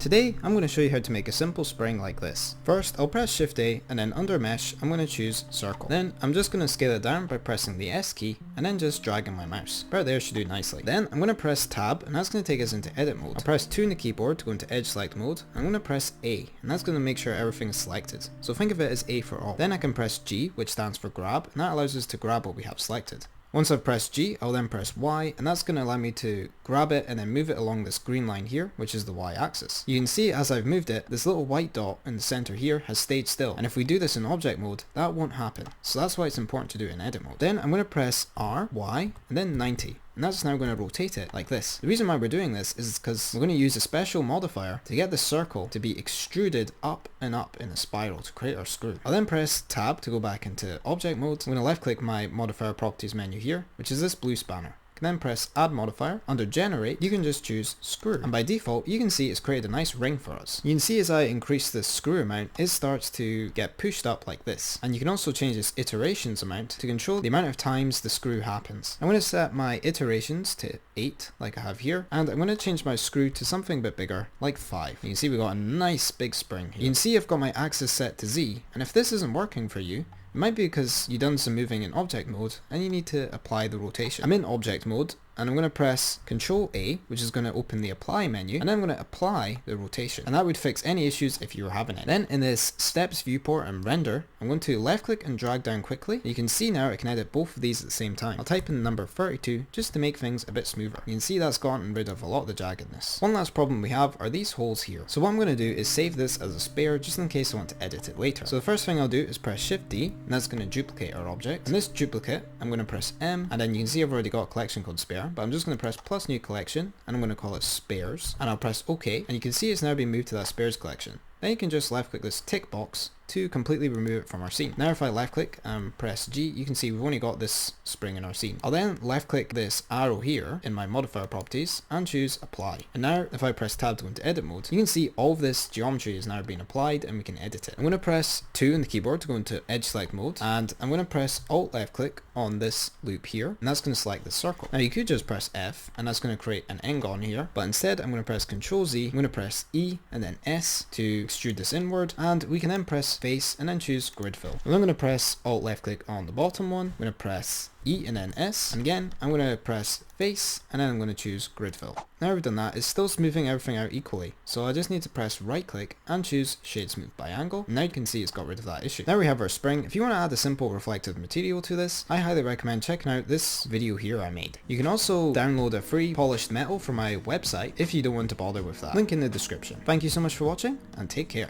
Today I'm going to show you how to make a simple spring like this. First I'll press Shift A and then under mesh I'm going to choose circle. Then I'm just going to scale it down by pressing the S key and then just dragging my mouse. About there should do nicely. Then I'm going to press Tab and that's going to take us into edit mode. I'll press 2 in the keyboard to go into edge select mode. I'm going to press A and that's going to make sure everything is selected. So think of it as A for all. Then I can press G, which stands for grab, and that allows us to grab what we have selected. Once I've pressed G, I'll then press Y, and that's going to allow me to grab it and then move it along this green line here, which is the Y axis. You can see as I've moved it, this little white dot in the center here has stayed still, and if we do this in object mode, that won't happen. So that's why it's important to do it in edit mode. Then I'm going to press R, Y, and then 90. And that's now going to rotate it like this. The reason why we're doing this is because we're going to use a special modifier to get the circle to be extruded up and up in a spiral to create our screw. I'll then press Tab to go back into object mode. I'm going to left click my modifier properties menu here, which is this blue spanner. Then press add modifier. Under generate you can just choose screw, and by default you can see it's created a nice ring for us. You can see as I increase the screw amount it starts to get pushed up like this, and you can also change this iterations amount to control the amount of times the screw happens. I'm going to set my iterations to 8 like I have here, and I'm going to change my screw to something a bit bigger like 5. You can see we got a nice big spring here. You can see I've got my axis set to Z, and if this isn't working for you, it might be because you've done some moving in object mode and you need to apply the rotation. I'm in object mode and I'm going to press Ctrl A, which is going to open the apply menu, and then I'm going to apply the rotation, and that would fix any issues if you were having it. Then in this steps viewport and render, I'm going to left click and drag down quickly. You can see now I can edit both of these at the same time. I'll type in the number 32 just to make things a bit smoother. You can see that's gotten rid of a lot of the jaggedness. One last problem we have are these holes here. So what I'm going to do is save this as a spare just in case I want to edit it later. So the first thing I'll do is press Shift D, and that's going to duplicate our object. And this duplicate, I'm going to press M, and then you can see I've already got a collection called spare, but I'm just going to press plus new collection, and I'm going to call it spares, and I'll press OK, and you can see it's now been moved to that spares collection. Then you can just left click this tick box to completely remove it from our scene. Now if I left click and press G, you can see we've only got this spring in our scene. I'll then left click this arrow here in my modifier properties and choose apply. And now if I press tab to go into edit mode, you can see all of this geometry is now being applied and we can edit it. I'm going to press 2 in the keyboard to go into edge select mode, and I'm going to press alt left click on this loop here, and that's going to select the circle. Now you could just press F and that's going to create an n-gon here, but instead I'm going to press Ctrl Z, I'm going to press E and then S to extrude this inward, and we can then press face and then choose grid fill. And I'm going to press alt left click on the bottom one, I'm going to press E and then S, and again I'm going to press face and then I'm going to choose grid fill. Now we've done that, it's still smoothing everything out equally, so I just need to press right click and choose shade smooth by angle, and now you can see it's got rid of that issue. Now we have our spring. If you want to add a simple reflective material to this, I highly recommend checking out this video here I made. You can also download a free polished metal from my website if you don't want to bother with that. Link in the description. Thank you so much for watching and take care.